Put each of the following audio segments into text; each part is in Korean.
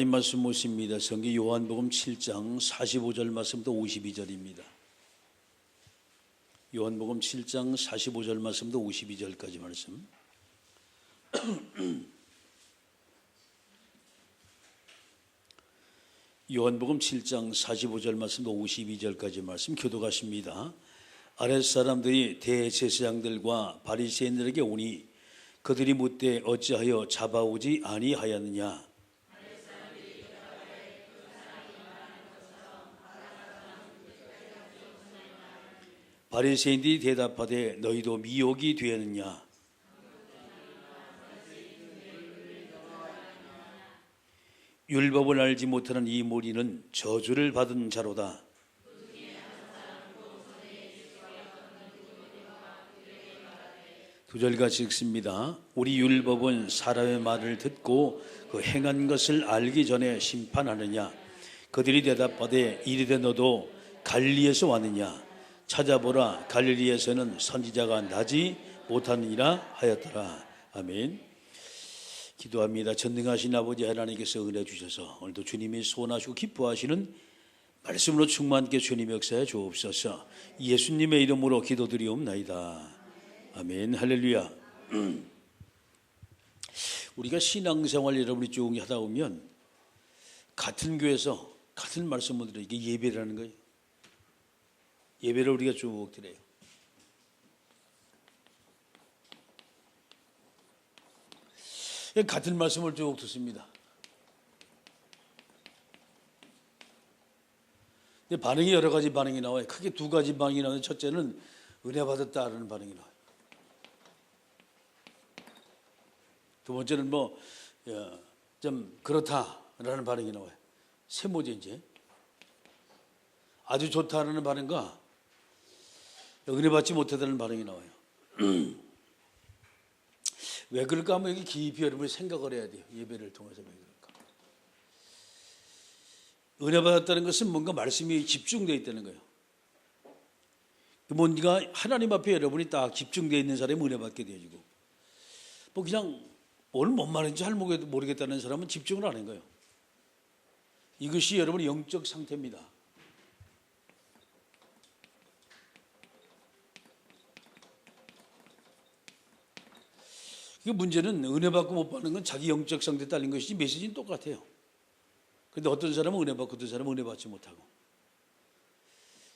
이 말씀 모십니다. 성경 요한복음 7장 45절 말씀부터 52절입니다. 요한복음 7장 45절 말씀부터 52절까지 말씀. 요한복음 7장 45절 말씀부터 52절까지 말씀 교독하십니다. 아랫사람들이 대제사장들과 바리새인들에게 오니 그들이 묻되 어찌하여 잡아오지 아니하였느냐. 바리새인들이 대답하되 너희도 미혹이 되었느냐. 율법을 알지 못하는 이 무리는 저주를 받은 자로다. 두 절같이 읽습니다. 우리 율법은 사람의 말을 듣고 그 행한 것을 알기 전에 심판하느냐. 그들이 대답하되 이르되 너도 갈릴리에서 왔느냐. 찾아보라 갈릴리에서는 선지자가 나지 못하느니라 하였더라. 아멘. 기도합니다. 전능하신 아버지 하나님께서 은혜 주셔서 오늘도 주님이 소원하시고 기뻐하시는 말씀으로 충만케 주님 역사해 주옵소서. 예수님의 이름으로 기도드리옵나이다. 아멘. 할렐루야. 우리가 신앙생활 여러분이 쭉 하다 보면 같은 교회에서 같은 말씀을 들어요. 이게 예배라는 거예요. 예배를 우리가 쭉 드려요. 같은 말씀을 쭉 듣습니다. 근데 반응이 여러 가지 반응이 나와요. 크게 두 가지 반응이 나와요. 첫째는 은혜 받았다라는 반응이 나와요. 두 번째는 좀 그렇다라는 반응이 나와요. 세 모제 이제 아주 좋다라는 반응과 은혜 받지 못했다는 반응이 나와요. 왜 그럴까 하면 여기 깊이 여러분이 생각을 해야 돼요. 예배를 통해서 왜 그럴까. 은혜 받았다는 것은 뭔가 말씀이 집중되어 있다는 거예요. 뭔가 하나님 앞에 여러분이 딱 집중되어 있는 사람이 은혜 받게 되어지고, 그냥 오늘 뭔 말인지 잘 모르겠다는 사람은 집중을 안 하는 거예요. 이것이 여러분의 영적 상태입니다. 그 문제는 은혜 받고 못 받는 건 자기 영적 상태에 딸린 것이지 메시지는 똑같아요. 그런데 어떤 사람은 은혜 받고 어떤 사람은 은혜 받지 못하고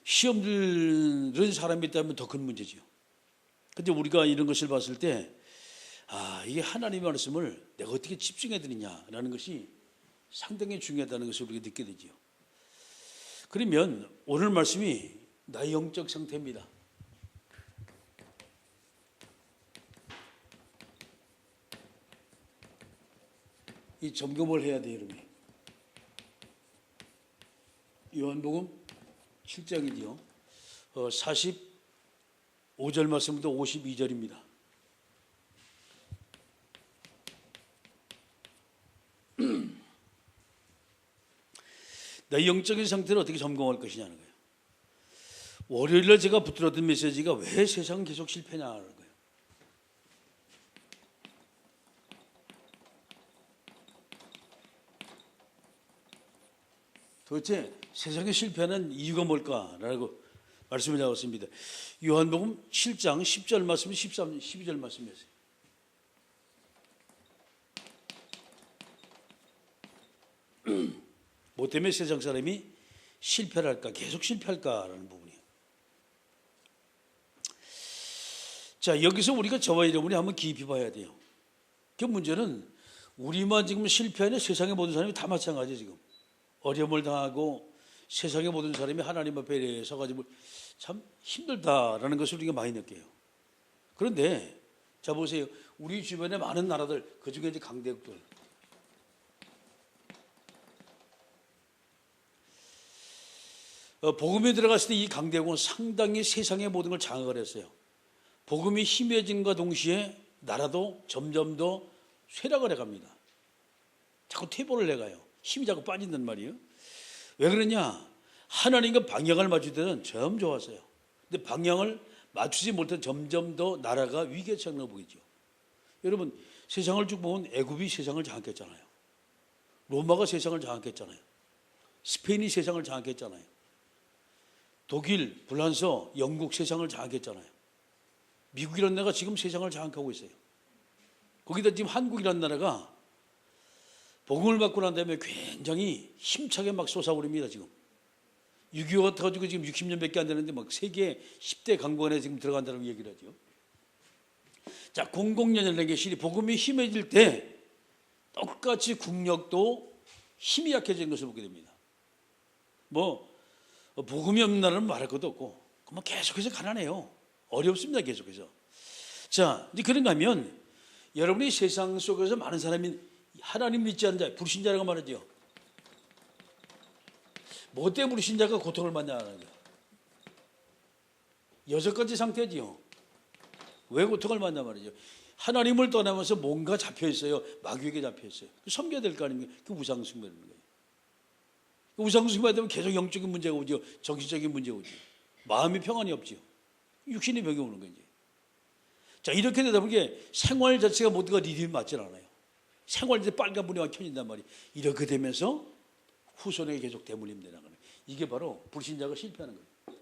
시험 들은 사람이 있다면 더 큰 문제지요. 그런데 우리가 이런 것을 봤을 때 이게 하나님의 말씀을 내가 어떻게 집중해야 되느냐라는 것이 상당히 중요하다는 것을 우리가 느끼게 되지요. 그러면 오늘 말씀이 나의 영적 상태입니다. 이 점검을 해야 돼요, 여러분. 요한복음 7장이지요. 45절 말씀부터 52절입니다. 내 영적인 상태를 어떻게 점검할 것이냐는 거예요. 월요일날 제가 붙들었던 메시지가 왜 세상은 계속 실패냐는 거예요. 도대체 세상에 실패하는 이유가 뭘까라고 말씀을 나왔습니다. 요한복음 7장 10절 말씀, 13, 12절 말씀이었어요. 뭐 때문에 세상 사람이 실패를 할까, 계속 실패할까라는 부분이에요. 자, 여기서 우리가 저와 여러분이 한번 깊이 봐야 돼요. 그 문제는 우리만 지금 실패하는 세상의 모든 사람이 다 마찬가지예요. 지금 어려움을 당하고 세상의 모든 사람이 하나님 앞에 서가지고 참 힘들다라는 것을 우리가 많이 느껴요. 그런데 자 보세요. 우리 주변에 많은 나라들, 그중에 이제 강대국들, 복음에 들어갔을 때 이 강대국은 상당히 세상의 모든 걸 장악을 했어요. 복음이 힘해진과 동시에 나라도 점점 더 쇠락을 해갑니다. 자꾸 퇴보를 해가요. 힘이 자꾸 빠진단 말이에요. 왜 그러냐? 하나님과 방향을 맞출 때는 점 좋았어요. 근데 방향을 맞추지 못해 점점 더 나라가 위기에 처해 보이죠. 여러분, 세상을 쭉 보면 애굽이 세상을 장악했잖아요. 로마가 세상을 장악했잖아요. 스페인이 세상을 장악했잖아요. 독일, 프랑스, 영국 세상을 장악했잖아요. 미국이라는 나라가 지금 세상을 장악하고 있어요. 거기다 지금 한국이라는 나라가 복음을 받고 난 다음에 굉장히 힘차게 막 솟아오릅니다. 지금 6.25 같아가지고 지금 60년밖에 안 되는데 막 세계 10대 강국안에 지금 들어간다고 얘기를 하죠. 자, 공공연연에게 실이 복음이 힘해질 때 똑같이 국력도 힘이 약해지는 것을 보게 됩니다. 뭐 복음이 없는 나라는 말할 것도 없고 뭐 계속해서 가난해요. 어렵습니다. 계속해서. 자, 이제 그런가 하면 여러분이 세상 속에서 많은 사람이 하나님 믿지 않는 자, 불신자라고 말하죠. 뭐 때문에 불신자가 고통을 받냐 하는 거예요. 6가지 상태지요. 왜 고통을 받냐 말이죠. 하나님을 떠나면서 뭔가 잡혀 있어요. 마귀에게 잡혀 있어요. 섬겨야 될 거 아닙니까? 그 우상 숭배라는 거예요. 우상 숭배되면 계속 영적인 문제가 오죠. 정신적인 문제가 오죠. 마음이 평안이 없죠. 육신의 병이 오는 거지. 자, 이렇게 되다 보니까 생활 자체가 모두가 리듬이 맞질 않아요. 생활 때 빨간 불이 막 켜진단 말이에요. 이렇게 되면서 후손에게 계속 대물림 되는 거예요. 이게 바로 불신자가 실패하는 거예요.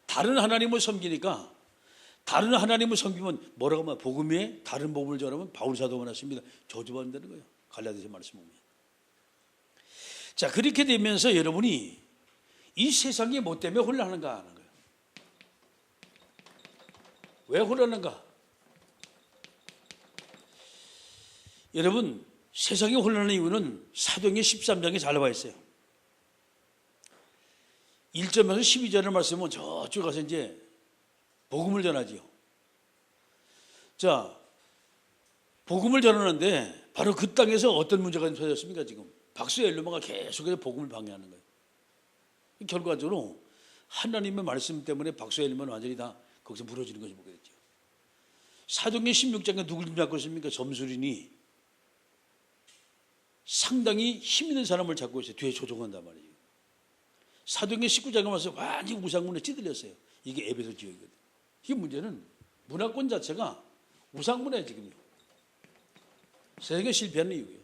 다른 하나님을 섬기니까 다른 하나님을 섬기면 뭐라고 하면 복음에 다른 복음을 전하면 바울 사도가 났습니다. 저주받는다는 거예요. 갈라디아서 말씀 보면. 자, 그렇게 되면서 여러분이 이 세상이 뭐 때문에 혼란하는가 하는 거예요. 왜 혼란한가? 여러분, 세상이 혼란한 이유는 사도행전 13장에 잘 나와 있어요. 1절에서 12절의 말씀은 저쪽 가서 이제 복음을 전하지요. 자, 복음을 전하는데 바로 그 땅에서 어떤 문제가 터졌습니까? 지금 박수 엘르마가 계속해서 복음을 방해하는 거예요. 결과적으로 하나님의 말씀 때문에 박수 엘르마는 완전히 다 거기서 무너지는 것을 보게 됐죠. 사도행전 16장에 누굴 잡고 있습니까? 점술인이 상당히 힘 있는 사람을 잡고 있어요. 뒤에 조종한단 말이에요. 사도행전 19장에 와서 완전히 우상문에 찌들렸어요. 이게 에베소 지역이거든요. 이 문제는 문화권 자체가 우상문화예요. 지금요. 세상에 실패하는 이유예요.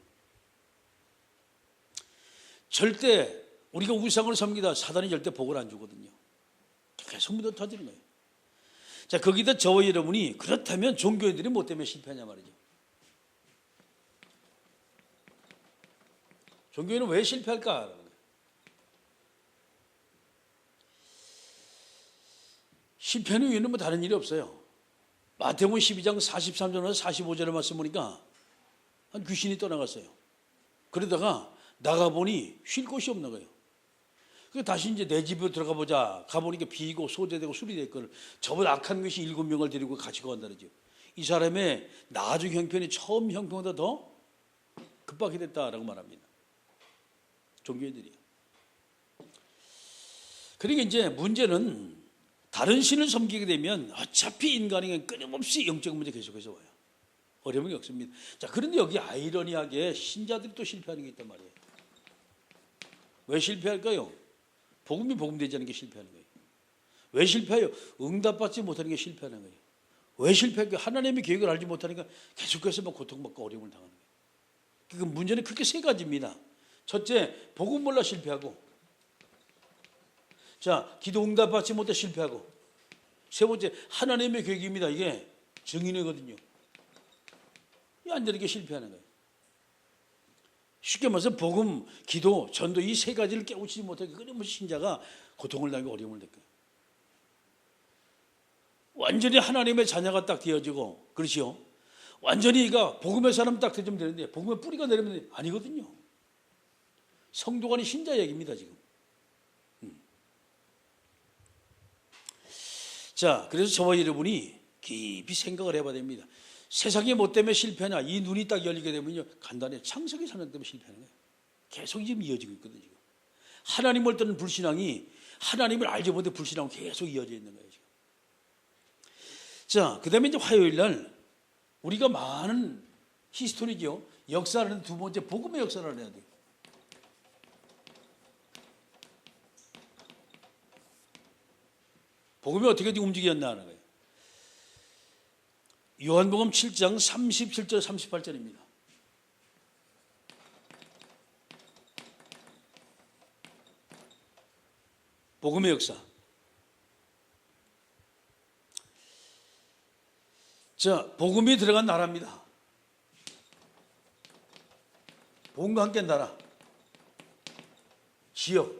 절대 우리가 우상을 섬기다 사단이 절대 복을 안 주거든요. 계속 묻어 터지는 거예요. 자, 거기다 저와 여러분이 그렇다면 종교인들이 뭐 때문에 실패하냐 말이죠. 종교인은 왜 실패할까? 실패하는 이유는 뭐 다른 일이 없어요. 마태복음 12장 43절에서 45절에 말씀 보니까 한 귀신이 떠나갔어요. 그러다가 나가보니 쉴 곳이 없는 거예요. 그래서 다시 이제 내 집으로 들어가 보자. 가보니까 비고 소재되고 술이 됐거든. 저보다 악한 것이 7명을 데리고 같이 간다 그러죠. 이 사람의 나중 형편이 처음 형편보다 더 급박히 됐다라고 말합니다. 종교인들이요. 그러니까 이제 문제는 다른 신을 섬기게 되면 어차피 인간에게 끊임없이 영적 문제 계속해서 와요. 어려움이 없습니다. 자, 그런데 여기 아이러니하게 신자들이 또 실패하는 게 있단 말이에요. 왜 실패할까요? 복음이 복음되지 않는 게 실패하는 거예요. 왜 실패해요? 응답받지 못하는 게 실패하는 거예요. 왜 실패할까요? 하나님의 계획을 알지 못하니까 계속해서 막 고통받고 어려움을 당하는 거예요. 그 문제는 크게 세 가지입니다. 첫째, 복음 몰라 실패하고, 자, 기도 응답받지 못해 실패하고, 세 번째, 하나님의 계획입니다. 이게 증인이거든요. 완전히 실패하는 거예요. 쉽게 말해서 복음, 기도, 전도 이 세 가지를 깨우치지 못하게 끊임없이 신자가 고통을 당하고 어려움을 느껴요. 완전히 하나님의 자녀가 딱 되어지고, 그렇지요? 완전히 이가 복음의 사람 딱 되면 되는데 복음의 뿌리가 내리면 아니거든요. 성도가 아닌 신자 얘기입니다 지금. 자, 그래서 저와 여러분이 깊이 생각을 해봐야 됩니다. 세상이 뭐 때문에 실패하냐? 이 눈이 딱 열리게 되면요, 간단해. 창세기 사명 때문에 실패하는 거예요. 계속 지금 이어지고 있거든요. 지금. 하나님을 떠는 불신앙이 하나님을 알지 못해 불신앙으로 계속 이어져 있는 거예요. 지금. 자, 그 다음에 이제 화요일 날 우리가 많은 히스토리죠. 역사를 두 번째 복음의 역사를 해야 돼요. 복음이 어떻게 움직였나 하는 거예요. 요한복음 7장 37절 38절입니다. 복음의 역사. 자, 복음이 들어간 나라입니다. 복음과 함께 나라, 지역,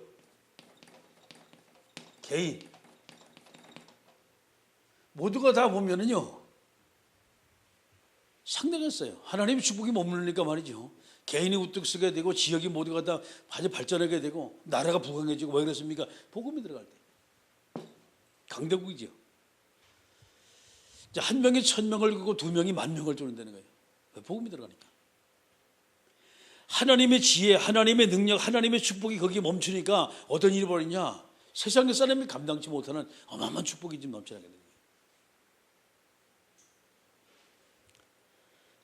개인 모두가 다 보면은요 상당했어요. 하나님의 축복이 머무르니까 말이죠. 개인이 우뚝 서게 되고 지역이 모두가 다 아주 발전하게 되고 나라가 부강해지고 왜 그렇습니까? 복음이 들어갈 때. 강대국이죠. 한 명이 1000명을 긋고 2명이 10,000명을 쫓는다는 거예요. 복음이 들어가니까. 하나님의 지혜, 하나님의 능력, 하나님의 축복이 거기에 멈추니까 어떤 일이 벌어지냐? 세상의 사람이 감당치 못하는 어마어마한 축복이 좀 넘쳐나게 됩니다.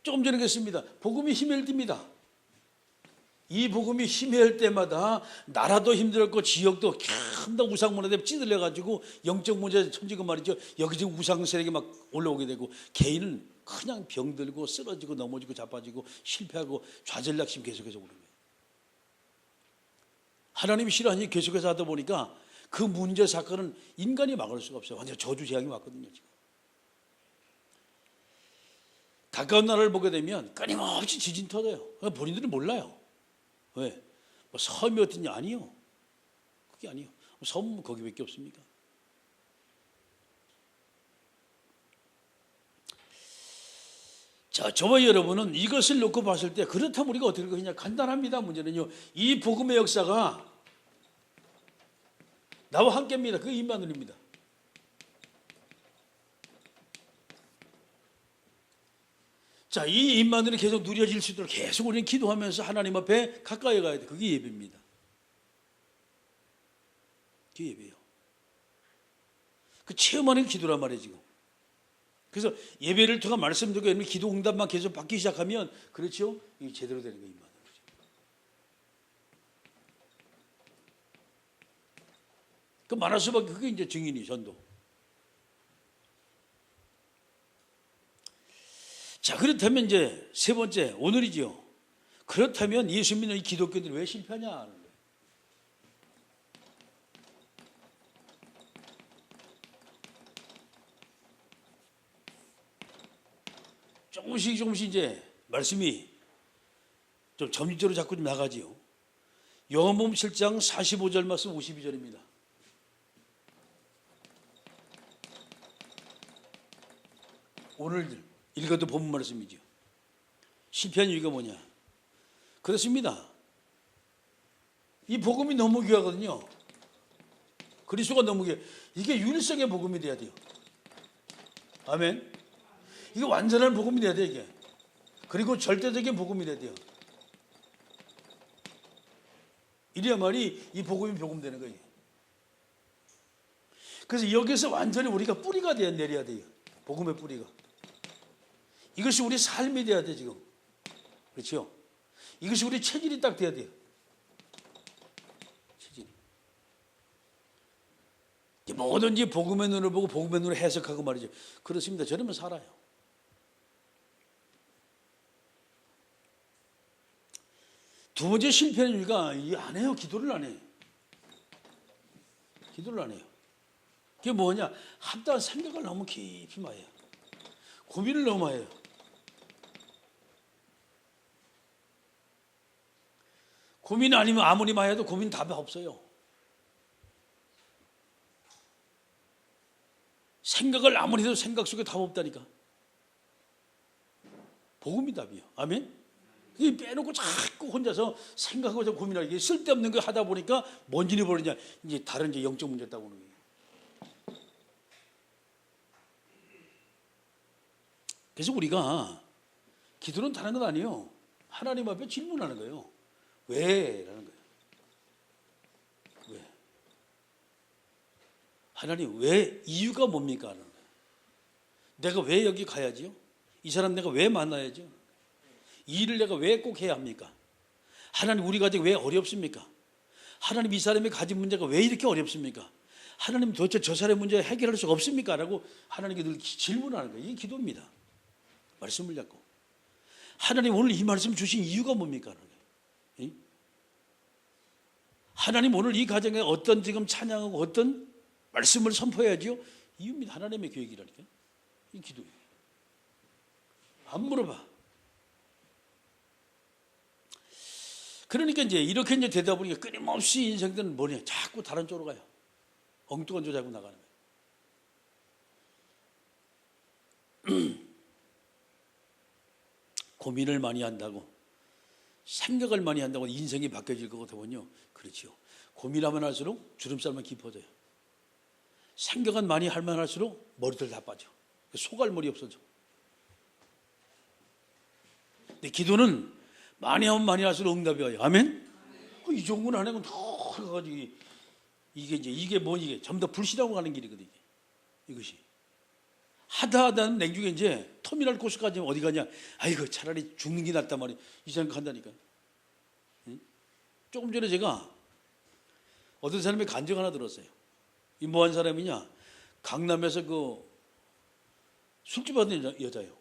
조금 전에 했습니다. 복음이 힘을 띱니다. 이 복음이 힘을 때마다 나라도 힘들었고 지역도 큰 우상문화에 찌들려가지고 영적 문제 천지고 말이죠. 여기저기 우상 세력이 막 올라오게 되고 개인은 그냥 병들고 쓰러지고 넘어지고 자빠지고 실패하고 좌절락심 계속해서 오는 거예요. 하나님이 싫어하니 계속해서 하다 보니까 그 문제 사건은 인간이 막을 수가 없어요. 완전 저주 재앙이 왔거든요. 지금. 가까운 나라를 보게 되면 끊임없이 지진 터져요. 본인들은 몰라요. 왜? 뭐 섬이 어떠냐? 아니요. 그게 아니요. 섬은 거기밖에 없습니까? 자, 저와 여러분은 이것을 놓고 봤을 때 그렇다면 우리가 어떻게 하냐? 간단합니다. 문제는요. 이 복음의 역사가 나와 함께입니다. 그게 임마누엘입니다. 자, 이 임마누엘이 계속 누려질 수 있도록 계속 우리는 기도하면서 하나님 앞에 가까이 가야 돼. 그게 예배입니다. 그게 예배예요. 그 체험하는 기도란 말이에요, 지금. 그래서 예배를 통한 말씀 듣고 기도 응답만 계속 받기 시작하면 그렇죠? 이게 제대로 되는 거예요, 임마누엘. 그 말할 수밖에 그게 이제 증인이 전도. 자, 그렇다면 이제 세 번째 오늘이죠. 그렇다면 예수 믿는 이 기독교들이 왜 실패하냐 하는 거예요. 조금씩 이제 말씀이 좀 점진적으로 자꾸 좀 나가지요. 요한복음 7장 45절 말씀 52절입니다. 오늘 읽어도 본문 말씀이죠. 실패한 이유가 뭐냐? 그렇습니다. 이 복음이 너무 귀하거든요. 그리스도가 너무 귀해. 이게 유일성의 복음이 돼야 돼요. 아멘. 이게 완전한 복음이 돼야 돼 이게. 그리고 절대적인 복음이 돼야 돼요. 이래야 말이 이 복음이 복음되는 거예요. 그래서 여기서 완전히 우리가 뿌리가 내려야 돼요. 복음의 뿌리가. 이것이 우리 삶이 돼야 돼 지금. 그렇죠? 이것이 우리 체질이 딱 돼야 돼요. 체질이. 뭐든지 복음의 눈을 보고 복음의 눈을 해석하고 말이죠. 그렇습니다. 저러면 살아요. 두 번째 실패는 우리가 안 해요. 기도를 안 해요. 기도를 안 해요. 그게 뭐냐? 합당한 생각을 너무 깊이 많이 해요. 고민을 너무 해요. 고민 아니면 아무리 많이 해도 고민 답이 없어요. 생각을 아무리 해도 생각 속에 답 없다니까. 복음이 답이에요. 아멘? 이 빼놓고 자꾸 혼자서 생각하고 고민하고 이게 쓸데없는 거 하다 보니까 뭔 일이 벌어지냐. 이제 다른 이제 영적 문제 따고 오는 거예요. 그래서 우리가 기도는 다른 건 아니에요. 하나님 앞에 질문하는 거예요. 왜? 라는 거예요. 왜? 하나님 왜? 이유가 뭡니까? 라는 거예요. 내가 왜 여기 가야지요? 이 사람 내가 왜 만나야죠? 이 일을 내가 왜 꼭 해야 합니까? 하나님 우리 가정이 왜 어렵습니까? 하나님 이 사람이 가진 문제가 왜 이렇게 어렵습니까? 하나님 도대체 저 사람의 문제 해결할 수가 없습니까? 라고 하나님께 늘 질문하는 거예요. 이게 기도입니다. 말씀을 잡고 하나님 오늘 이 말씀 주신 이유가 뭡니까? 하나님 오늘 이 가정에 어떤 지금 찬양하고 어떤 말씀을 선포해야지요? 이유입니다. 하나님의 계획이라니까. 이 기도예요. 안 물어봐. 그러니까 이제 이렇게 이제 되다 보니까 끊임없이 인생들은 뭐냐? 자꾸 다른 쪽으로 가요. 엉뚱한 쪽 자꾸 나가는 거예요. 고민을 많이 한다고, 생각을 많이 한다고 인생이 바뀌어질 것 같으면요, 그렇지요. 고민하면 할수록 주름살만 깊어져요. 생각은 많이 할만 할수록 머리들 다 빠져. 소갈머리 없어져. 근데 기도는 많이 하면 많이 할수록 응답이 와요. 아멘? 이 정도는 안 하면 더 가가지고 이게 뭐 이게 전부 다 불신하고 가는 길이거든요. 이것이. 하다는 냉중에 이제 터미널 코스까지 어디 가냐? 아이고 차라리 죽는 게 낫단 말이에요. 이 생각한다니까요. 응? 조금 전에 제가 어떤 사람의 간증 하나 들었어요. 이 뭐 한 사람이냐? 강남에서 그 술집 하는 여자예요.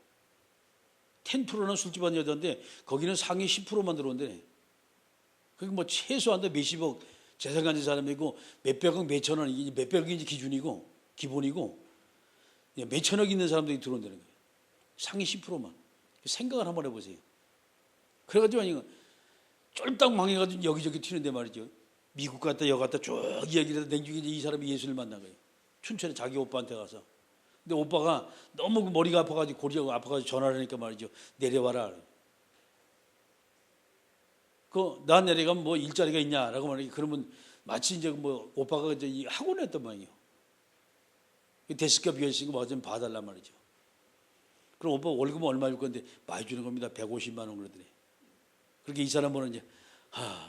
10%는 술집 하는 여자인데 거기는 상위 10%만 들어온대. 그게 뭐 최소한 몇십억 재산 가진 사람이고 몇백억 몇천원, 몇백억인지 기준이고 기본이고 몇천억 있는 사람들이 들어온다는 거예요. 상위 10%만. 생각을 한번 해보세요. 그래가지고 이거 쫄딱 망해가지고 여기저기 튀는데 말이죠. 미국 갔다 여기 갔다 쭉 이야기를 해서 냉중에 이 사람이 예수를 만난 거예요. 춘천에 자기 오빠한테 가서. 근데 오빠가 너무 머리가 아파가지고 고리가 아파가지고 전화를 하니까 말이죠. 내려와라. 나 내려가면 뭐 일자리가 있냐라고 말하니까 그러면 마치 이제 뭐 오빠가 이제 이 학원에 했단 말이에요. 데스크가 비어있으니까 뭐 좀 봐달란 말이죠. 그럼 오빠 월급은 얼마 줄 건데 많이 주는 겁니다. 150만 원 그러더니. 그렇게 이 사람은 이제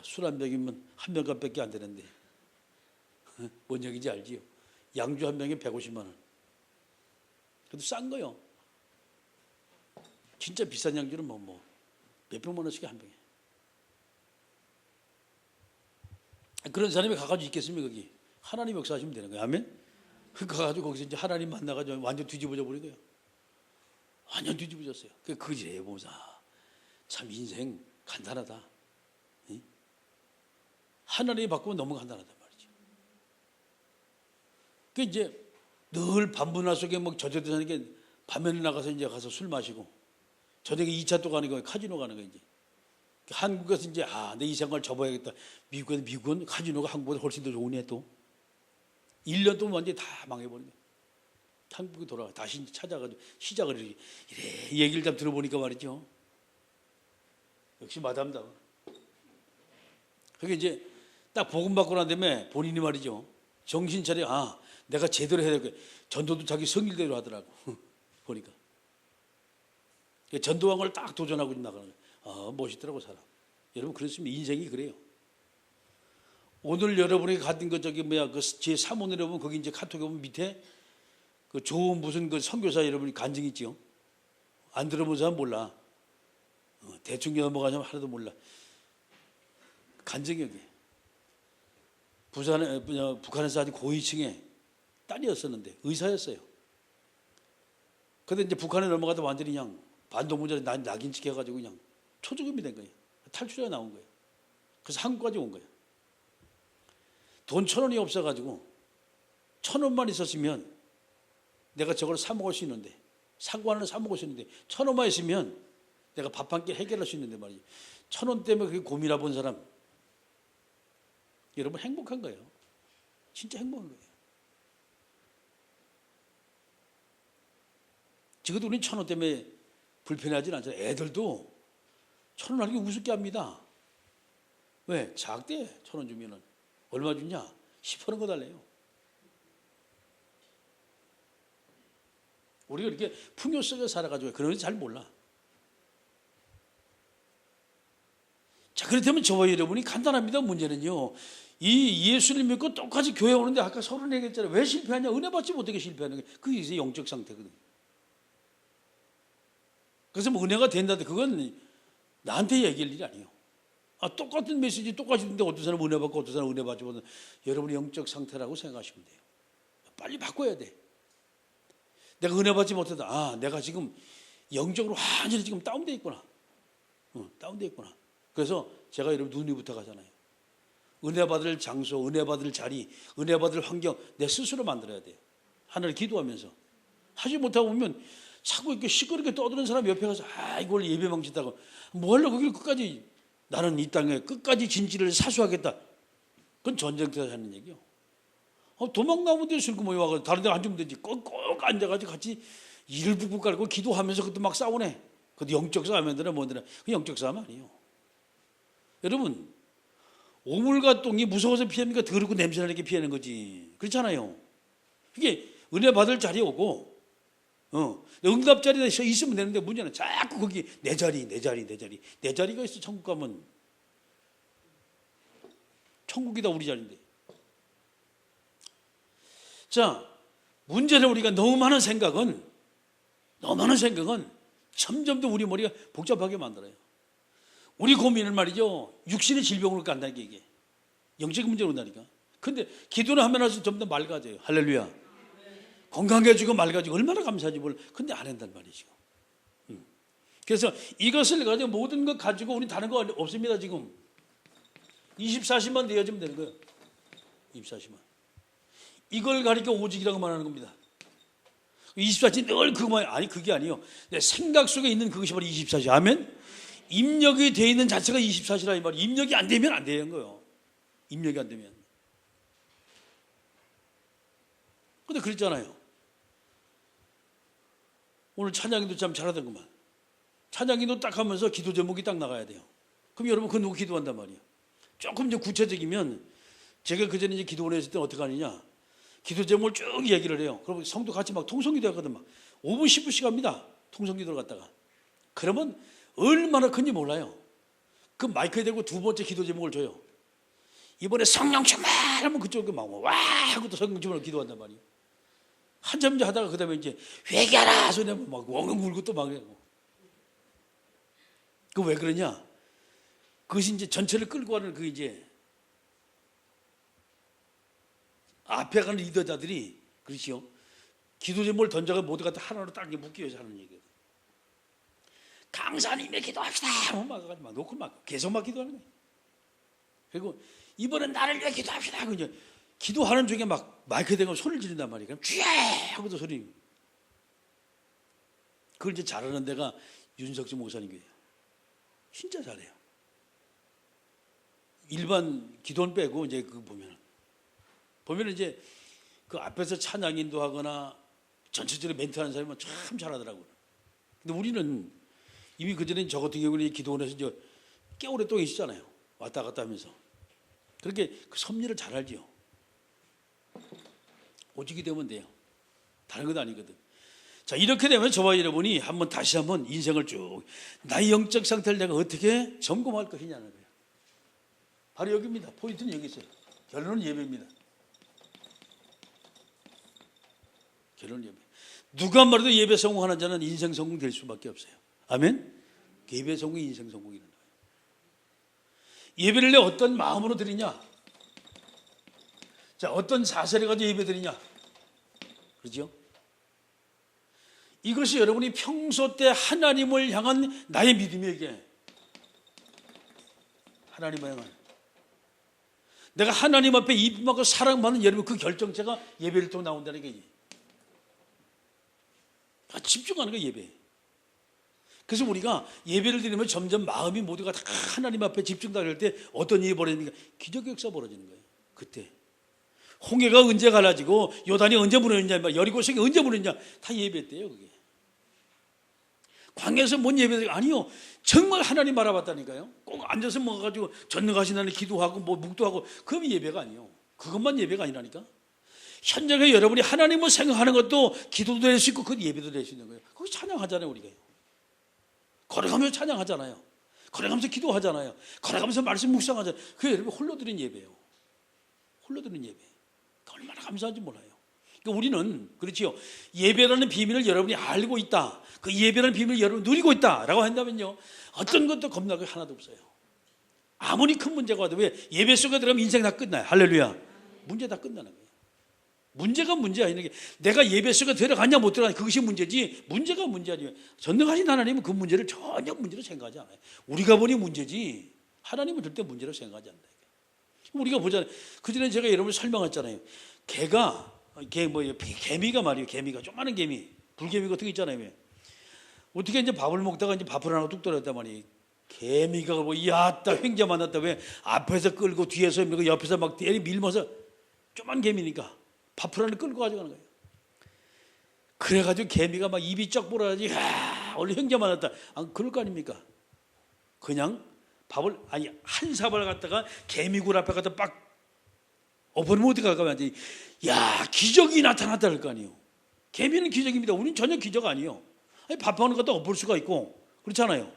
술 한 병이면 한 병값밖에 안 되는데 뭔 얘기인지 알지요? 양주 한 병에 150만 원. 그래도 싼 거요. 진짜 비싼 양주는 뭐 몇백만 원씩 한 병에. 그런 사람이 가가지고 있겠습니까? 거기 하나님 역사하시면 되는 거예요. 아멘? 가가지고 거기서 이제 하나님 만나가지고 완전 뒤집어져 버린 거예요. 완전 뒤집어졌어요. 그지래 보면서 참 인생 간단하다. 응? 하나님이 바꾸면 너무 간단하단 말이죠. 그 이제 늘 밤문화 속에 뭐 젖어드는 게 밤에 나가서 이제 가서 술 마시고 저녁에 2차 또 가는 거예요. 카지노 가는 거예요. 이제 한국에서 이제 내 이 생활 접어야겠다. 미국은 카지노가 한국보다 훨씬 더 좋으네 또. 1년 동안 완전히 다 망해버린 거예요. 한국에 돌아가 다시 찾아가지고 시작을 이래 얘기를 좀 들어보니까 말이죠. 역시 마담다. 그게 이제 딱 복음 받고 난 다음에 본인이 말이죠. 정신 차려. 내가 제대로 해야 될 거야. 전도도 자기 성일대로 하더라고. 보니까. 전도왕을 딱 도전하고 나가는 거예요. 멋있더라고 사람. 여러분 그렇습니다. 인생이 그래요. 오늘 여러분이 같은 그 제 사문을 보면 거기 이제 카톡에 보면 밑에 그 좋은 무슨 그 선교사 여러분이 간증 있죠. 안 들어본 사람 몰라. 대충 넘어가자면 하나도 몰라. 간증이 여기. 북한에서 아주 고위층의 딸이었었는데 의사였어요. 그런데 이제 북한에 넘어가다 완전히 그냥 반동문자로 낙인찍 해가지고 그냥 초조금이 된 거예요. 탈출해 나온 거예요. 그래서 한국까지 온 거예요. 돈 1,000원이 없어가지고 1,000원만 있었으면 내가 저걸 사 먹을 수 있는데 사고 하나를 사 먹을 수 있는데 1,000원만 있으면 내가 밥 한 끼 해결할 수 있는데 말이에요. 1,000원 때문에 그렇게 고민해 본 사람 여러분 행복한 거예요. 진짜 행복한 거예요. 지금도 우리는 1,000원 때문에 불편하지는 않잖아요. 애들도 1,000원 하는 게 우습게 합니다. 왜? 작대 1,000원 주면은 얼마 주냐? 10% 거 달래요. 우리가 이렇게 풍요 속에 살아가지고 그런 잘 몰라. 자, 그렇다면 저와 여러분이 간단합니다. 문제는요. 이 예수를 믿고 똑같이 교회 오는데 아까 서로 얘기했잖아요. 왜 실패하냐? 은혜 받지 못하게 실패하는 게 그게 이제 영적 상태거든요. 그래서 뭐 은혜가 된다는데 그건 나한테 얘기할 일이 아니에요. 똑같은 메시지 똑같이 듣는데 어떤 사람은 은혜 받고 어떤 사람은 은혜 받지 못하는 여러분의 영적 상태라고 생각하시면 돼요. 빨리 바꿔야 돼. 내가 은혜 받지 못하다. 내가 지금 영적으로 완전히 지금 다운돼 있구나. 다운돼 있구나. 그래서 제가 여러분 눈이 부탁하잖아요. 은혜 받을 장소, 은혜 받을 자리, 은혜 받을 환경 내 스스로 만들어야 돼요. 하나님 기도하면서. 하지 못하고 보면 자꾸 이렇게 시끄럽게 떠드는 사람 옆에 가서 이걸 예배 망친다고 뭐 하려고 거기를 끝까지 나는 이 땅에 끝까지 진지를 사수하겠다. 그건 전쟁터에서 하는 얘기요. 도망가면 되지. 모여와서 다른 데 앉으면 되지. 꼭 앉아가지고 같이 이를 북북 깔고 기도하면서 그것도 막 싸우네. 그것도 영적 싸움이더라 뭐더라. 그 영적 싸움 아니에요. 여러분, 오물과 똥이 무서워서 피합니까? 더럽고 냄새나게 피하는 거지. 그렇잖아요. 이게 은혜 받을 자리에 오고 응답 자리에 있으면 되는데 문제는 자꾸 거기 내 자리가 있어. 천국 가면 천국이다 우리 자리인데. 자, 문제는 우리가 너무 많은 생각은 점점 더 우리 머리가 복잡하게 만들어요. 우리 고민을 말이죠, 육신의 질병으로 간다는 게 이게 영적 문제로 온다니까. 근데 기도를 하면 할수록 좀 더 맑아져요. 할렐루야. 건강해지고 맑아지고 얼마나 감사하지 몰라. 근데 안 한단 말이죠. 그래서 이것을 가지고 모든 것 가지고 우리 다른 거 없습니다. 지금 24시만 내어지면 되는 거예요. 24시만. 이걸 가리켜 오직이라고 말하는 겁니다. 24시 늘 그거만. 아니 그게 아니에요. 내 생각 속에 있는 그것이 바로 24시. 아멘. 입력이 되어 있는 자체가 24시라 이 말이에요. 입력이 안 되면 안 되는 거예요. 입력이 안 되면. 근데 그랬잖아요. 오늘 찬양기도 참 잘하던구만. 찬양기도 딱 하면서 기도 제목이 딱 나가야 돼요. 그럼 여러분 그 누구 기도한단 말이에요. 조금 좀 구체적이면 제가 그전에 이제 기도원에 있을 때 어떻게 하느냐. 기도 제목을 쭉 얘기를 해요. 그러면 성도 같이 막 통성기도 하거든. 막 5분 10분씩 합니다. 통성기도를 갖다가. 그러면 얼마나 큰지 몰라요. 그 마이크에 대고 두 번째 기도 제목을 줘요. 이번에 성령 충만하면 그쪽에 막 와 하고 또 성령 충만으로 기도한단 말이에요. 한참 하다가 그 다음에 이제 회개하라 소리 내면 막 엉엉 울고 또 막 해요. 그 왜 그러냐? 그것이 이제 전체를 끌고 가는 그 이제 앞에 가는 리더자들이 그렇지요. 기도 제목을 던져가 모두가 다 하나로 딱 묶여서 하는 얘기예요. 강사님의 기도합시다. 막 놓고 막 계속 막 기도하는 거예요. 그리고 이번엔 나를 위해 기도합시다. 그냥 기도하는 중에 막 마이크 대고 소리를 지른단 말이에요. 그럼 쥐에 하고도 소리. 그걸 이제 잘하는 데가 윤석주 목사님이에요. 진짜 잘해요. 일반 기도원 빼고 이제 그 보면은 이제 그 앞에서 찬양 인도하거나 전체적으로 멘트하는 사람은 참 잘하더라고요. 근데 우리는 이미 그전에 저 같은 경우는 기도원에서 이제 꽤 오랫동안 있었잖아요. 왔다 갔다 하면서. 그렇게 그 섭리를 잘 알지요. 오직이 되면 돼요. 다른 건 아니거든. 자, 이렇게 되면 저와 여러분이 다시 한번 인생을 쭉 나의 영적 상태를 내가 어떻게 점검할 것이냐는 거예요. 바로 여기입니다. 포인트는 여기 있어요. 결론은 예배입니다. 결론은 예배. 누가 말해도 예배 성공하는 자는 인생 성공 될 수밖에 없어요. 아멘? 예배 성공이 인생 성공이라는 거예요. 예배를 내 어떤 마음으로 드리냐? 자, 어떤 자세를 가지고 예배 드리냐? 그렇죠? 이것이 여러분이 평소 때 하나님을 향한 나의 믿음이에요. 하나님을 향한. 내가 하나님 앞에 이쁨하고 사랑받는 여러분 그 결정체가 예배를 통해 나온다는 게 집중하는 거 예배. 그래서 우리가 예배를 드리면 점점 마음이 모두가 다 하나님 앞에 집중될 때 어떤 일이 벌어지니까 기적의 역사 벌어지는 거예요. 그때 홍해가 언제 갈라지고 요단이 언제 무너졌냐, 여리고성이 언제 무너졌냐 다 예배 때예요. 그게 광야에서 뭔 예배? 아니요, 정말 하나님 알아봤다니까요. 꼭 앉아서 먹어가지고 전능하신 기도하고 뭐 묵도하고 그건 예배가 아니에요. 그것만 예배가 아니라니까. 현장에 여러분이 하나님을 생각하는 것도 기도도 될 수 있고 그 예배도 될 수 있는 거예요. 거기 찬양하잖아요. 우리가 걸어가면서 찬양하잖아요. 걸어가면서 기도하잖아요. 걸어가면서 말씀 묵상하잖아요. 그게 여러분 홀로 드린 예배예요. 홀로 드린 예배. 얼마나 감사한지 몰라요. 그러니까 우리는 그렇지요. 예배라는 비밀을 여러분이 알고 있다. 그 예배라는 비밀을 여러분 누리고 있다라고 한다면요, 어떤 것도 겁날 게 하나도 없어요. 아무리 큰 문제가 와도 왜 예배 속에 들어가면 인생 다 끝나요. 할렐루야. 문제 다 끝나는 거예요. 문제가 문제 아니라 내가 예배 속에 들어가냐 못 들어가냐 그것이 문제지 문제가 문제 아니에요. 전능하신 하나님은 그 문제를 전혀 문제로 생각하지 않아요. 우리가 보니 문제지 하나님은 절대 문제로 생각하지 않는다. 우리가 보잖아요. 그전에 제가 여러분 설명했잖아요. 개미가 말이에요. 개미가 조그마한 개미, 불개미 같은 거 있잖아요. 왜? 어떻게 이제 밥을 먹다가 이제 밥을 하나 뚝 떨어졌단 말이에요. 개미가 뭐 야따 횡재 만났다. 왜 앞에서 끌고 뒤에서 밀고 옆에서 막 밀면서 조그만 개미니까 밥을 하나 끌고 가져가는 거예요. 그래가지고 개미가 막 입이 쩍 벌어가지고 원래 횡재 만났다. 그럴 거 아닙니까? 그냥 밥을 한 사발 갖다가 개미굴 앞에 갖다 빡 엎어놓으면 어떻게 할까? 완전히 야 기적이 나타났다 할 거 아니에요. 개미는 기적입니다. 우리는 전혀 기적 아니에요. 밥 하는 것도 엎을 수가 있고 그렇잖아요.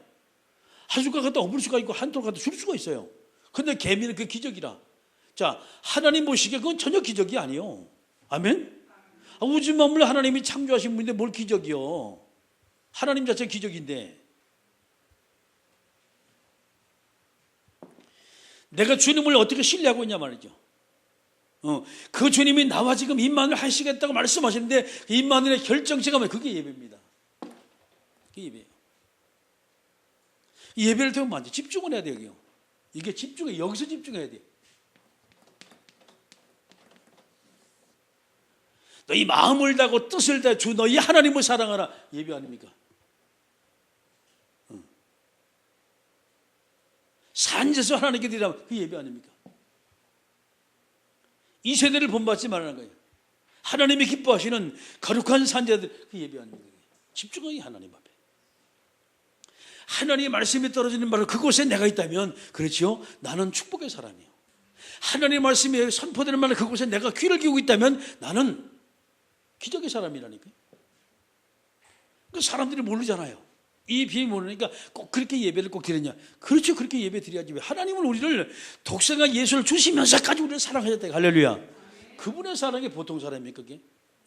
한 숟갈 갖다 엎을 수가 있고 한 톨 갖다 줄 수가 있어요. 근데 개미는 그 기적이라. 자, 하나님 보시기에 그건 전혀 기적이 아니에요. 아멘? 우주 만물 하나님이 창조하신 분인데 뭘 기적이요? 하나님 자체가 기적인데. 내가 주님을 어떻게 신뢰하고 있냐 말이죠. 그 주님이 나와 지금 임마누엘 하시겠다고 말씀하시는데 임마누엘의 결정체가 뭐예요? 그게 예배입니다. 그게 예배예요. 이 예배를 통해 완전 집중을 해야 돼요. 이게 집중해. 여기서 집중해야 돼요. 너희 마음을 다하고 뜻을 다해 주 너희 하나님을 사랑하라. 예배 아닙니까? 산지에서 하나님께 드리라면 그 예배 아닙니까? 이 세대를 본받지 말라는 거예요. 하나님이 기뻐하시는 거룩한 산자들 그 예배 아닙니까? 집중하기 하나님 앞에. 하나님의 말씀이 떨어지는 바로 그곳에 내가 있다면 그렇지요? 나는 축복의 사람이에요. 하나님의 말씀이 선포되는 바로 그곳에 내가 귀를 기울이고 있다면 나는 기적의 사람이라니까요. 그 사람들이 모르잖아요. 이 비밀 모르니까 꼭 그렇게 예배를 꼭 드렸냐? 그렇죠. 그렇게 예배 드려야지. 왜? 하나님은 우리를 독생한 예수를 주시면서까지 우리를 사랑하셨다. 할렐루야. 그분의 사랑이 보통 사람입니까? 그게?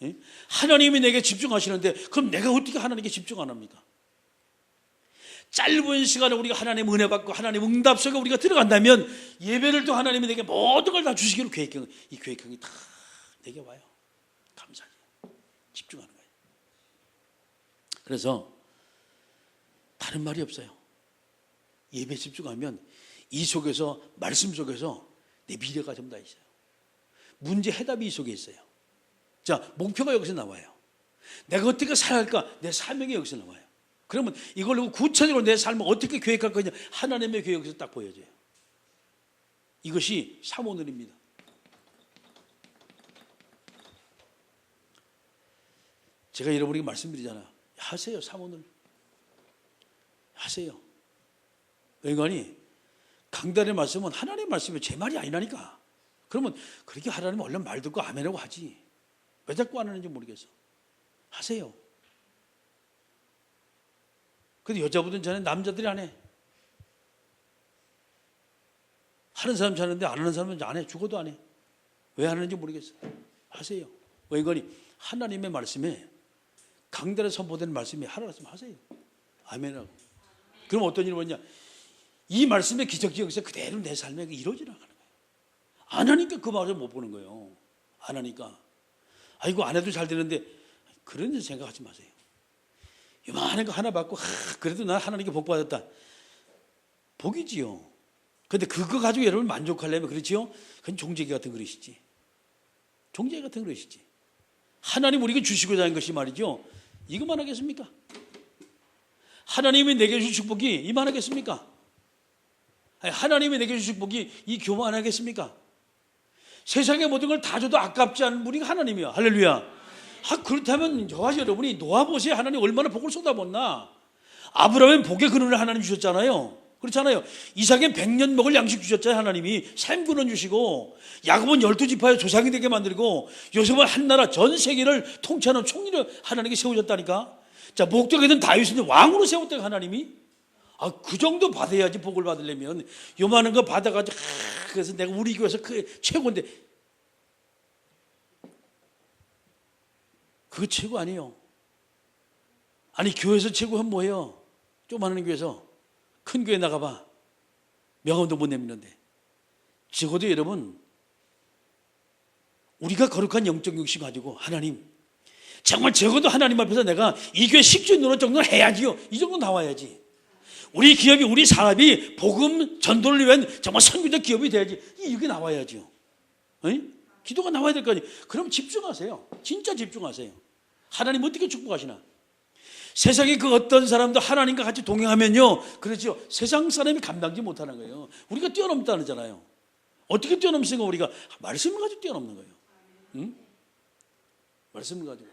예? 하나님이 내게 집중하시는데 그럼 내가 어떻게 하나님께 집중 안 합니까? 짧은 시간에 우리가 하나님 은혜 받고 하나님 응답 속에 우리가 들어간다면 예배를 또 하나님이 내게 모든 걸 다 주시기로 계획한 이 계획이 다 내게 와요. 감사해요. 집중하는 거예요. 그래서 다른 말이 없어요. 예배에 집중하면 이 속에서 말씀 속에서 내 미래가 전부 다 있어요. 문제 해답이 이 속에 있어요. 자, 목표가 여기서 나와요. 내가 어떻게 살아갈까? 내 사명이 여기서 나와요. 그러면 이걸로 구체적으로 내 삶을 어떻게 계획할 거냐? 하나님의 계획이 여기서 딱 보여져요. 이것이 사모늘입니다. 제가 여러분에게 말씀드리잖아요. 하세요, 사모늘. 하세요. 그러니 강단의 말씀은 하나님의 말씀이 제 말이 아니라니까. 그러면 그렇게 하라면 얼른 말 듣고 아멘하고 하지. 왜 자꾸 안 하는지 모르겠어. 하세요. 근데 여자분들은 전에 남자들이 안 해. 하는 사람 잘하는데 안 하는 사람은 안 해. 죽어도 안 해. 왜 하는지 모르겠어. 하세요. 왜 이거니? 하나님의 말씀에 강단에 선포되는 말씀이 하나라면 하세요. 아멘하고. 그럼 어떤 일이 뭐냐? 이 말씀의 기적이 여기서 그대로 내 삶에 이루어지라는 거예요. 안 하니까 그 마음을 못 보는 거예요. 안 하니까. 아이고 안 해도 잘 되는데 그런 생각하지 마세요. 이만한 거 하나 받고 그래도 난 하나님께 복 받았다. 복이지요. 근데 그거 가지고 여러분 만족하려면 그렇지요? 그건 종재기 같은 그릇이지. 종재기 같은 그릇이지. 하나님 우리에게 주시고자 하는 것이 말이죠. 이것만 하겠습니까? 하나님이 내게 주신 축복이 이만하겠습니까? 하나님이 내게 주신 축복이 이 교만하겠습니까? 세상의 모든 걸 다 줘도 아깝지 않은 분이 하나님이야. 할렐루야. 그렇다면 저와 여러분이 놓아보세요. 하나님 얼마나 복을 쏟아붓나. 아브라함은 복의 근원을 하나님 주셨잖아요. 그렇잖아요. 이삭엔 100년 먹을 양식 주셨잖아요. 하나님이 샘근원 주시고, 야곱은 12지파의 조상이 되게 만들고, 요셉은 한 나라 전 세계를 통치하는 총리를 하나님께 세우셨다니까. 자, 목적에 든 다윗은 왕으로 세웠다고 하나님이. 그 정도 받아야지 복을 받으려면. 요만한 거 받아가지고 그래서 내가 우리 교회에서 그 최고인데 그거 최고 아니에요. 아니 교회에서 최고는 뭐예요? 조그마한 교회에서. 큰 교회 나가봐. 명함도 못 내미는데. 적어도 여러분 우리가 거룩한 영적 육신 가지고 하나님 정말 적어도 하나님 앞에서 내가 이 교회 10주 노릇 정도는 해야지요. 이 정도 나와야지. 우리 기업이, 우리 사업이 복음 전도를 위한 정말 선교적 기업이 돼야지. 이게 나와야죠. 기도가 나와야 될 거 아니에요. 그럼 집중하세요. 진짜 집중하세요. 하나님 어떻게 축복하시나? 세상에 그 어떤 사람도 하나님과 같이 동행하면요, 그렇죠, 세상 사람이 감당지 못하는 거예요. 우리가 뛰어넘다는 잖아요. 어떻게 뛰어넘습니까? 우리가 말씀을 가지고 뛰어넘는 거예요. 응? 말씀을 가지고.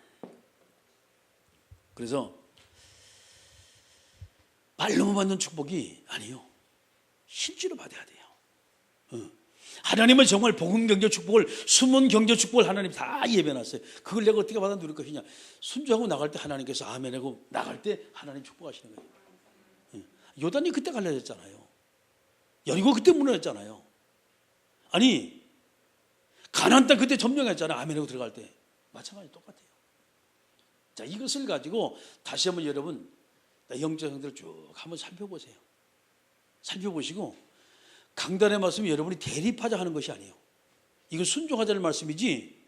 그래서 말로만 받는 축복이 아니에요. 실제로 받아야 돼요. 하나님은 정말 복음 경제 축복을, 숨은 경제 축복을 하나님 다 예배해놨어요. 그걸 내가 어떻게 받아 누릴 것이냐? 순종하고 나갈 때 하나님께서 아멘하고 나갈 때 하나님 축복하시는 거예요. 요단이 그때 갈라졌잖아요. 여리고 그때 무너졌잖아요. 아니, 가나안 땅 그때 점령했잖아요. 아멘하고 들어갈 때. 마찬가지 똑같아요. 자, 이것을 가지고 다시 한번 여러분 영적 형들을 쭉 한번 살펴보세요. 살펴보시고 강단의 말씀이 여러분이 대립하자 하는 것이 아니에요. 이건 순종하자는 말씀이지,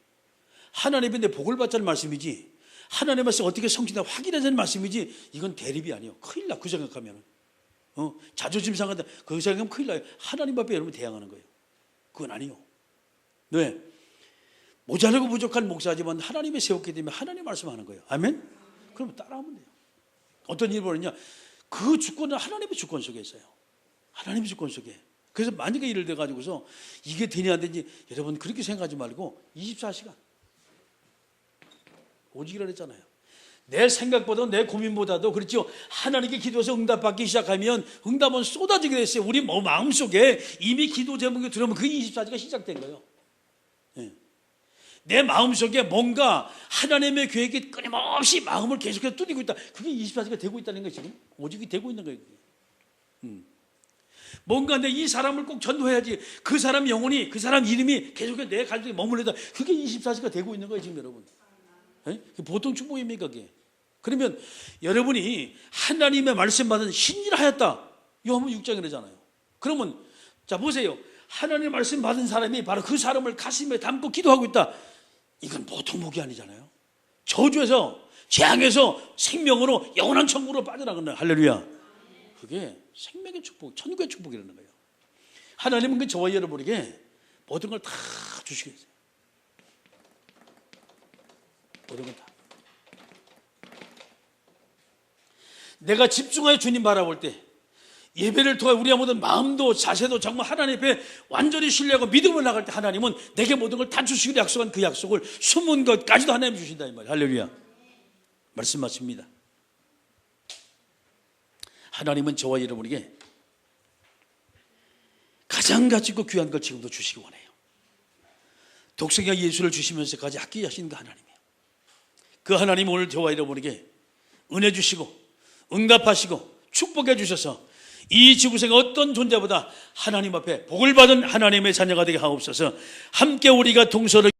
하나님의 내 복을 받자는 말씀이지, 하나님의 말씀 어떻게 성취나 확인하자는 말씀이지, 이건 대립이 아니에요. 큰일 나, 그 생각하면. 자존심 상한다, 그 생각하면 큰일 나요. 하나님 앞에 여러분 대항하는 거예요. 그건 아니에요. 왜? 모자라고 부족한 목사지만 하나님이 세웠기 때문에 하나님 말씀하는 거예요. 아멘? 그러면 따라하면 돼요. 어떤 일이 벌어지냐? 그 주권은 하나님의 주권 속에 있어요. 하나님의 주권 속에. 그래서 만약에 일을 돼가지고서 이게 되냐 안 되는지 여러분 그렇게 생각하지 말고 24시간 오직이라 그랬잖아요. 내 생각보다 내 고민보다도 그렇죠, 하나님께 기도해서 응답받기 시작하면 응답은 쏟아지게 됐어요. 우리 마음속에 이미 기도 제목이 들어오면 그 24시간 시작된 거예요. 내 마음속에 뭔가 하나님의 계획이 끊임없이 마음을 계속해서 뚫리고 있다. 그게 24시간 되고 있다는 거예요. 지금 오직이 되고 있는 거예요. 뭔가 내 이 사람을 꼭 전도해야지, 그 사람 영혼이, 그 사람 이름이 계속해서 내 가슴에 머물러다. 그게 24시간 되고 있는 거예요 지금 여러분. 보통 축복입니까 그게? 그러면 여러분이 하나님의 말씀 받은 신일하였다, 요한복음 6장에 그러잖아요. 그러면 자 보세요, 하나님의 말씀 받은 사람이 바로 그 사람을 가슴에 담고 기도하고 있다. 이건 보통 복이 아니잖아요. 저주에서, 재앙에서 생명으로 영원한 천국으로 빠져나가는, 할렐루야. 그게 생명의 축복, 천국의 축복이라는 거예요. 하나님은 그 저와 여러분에게 모든 걸 다 주시겠어요. 모든 걸 다. 내가 집중하여 주님 바라볼 때, 예배를 통해 우리의 모든 마음도 자세도 정말 하나님 앞에 완전히 신뢰하고 믿음을 나갈 때 하나님은 내게 모든 걸 다 주시기로 약속한 그 약속을 숨은 것까지도 하나님 주신다 이 말이에요. 할렐루야. 말씀 맞습니다. 하나님은 저와 여러분에게 가장 가치있고 귀한 걸 지금도 주시기 원해요. 독생자 예수를 주시면서까지 아끼게 하시는 그 하나님이에요. 그 하나님 오늘 저와 여러분에게 은혜 주시고 응답하시고 축복해 주셔서 이 지구상의 어떤 존재보다 하나님 앞에 복을 받은 하나님의 자녀가 되게 하옵소서. 함께 우리가 동서를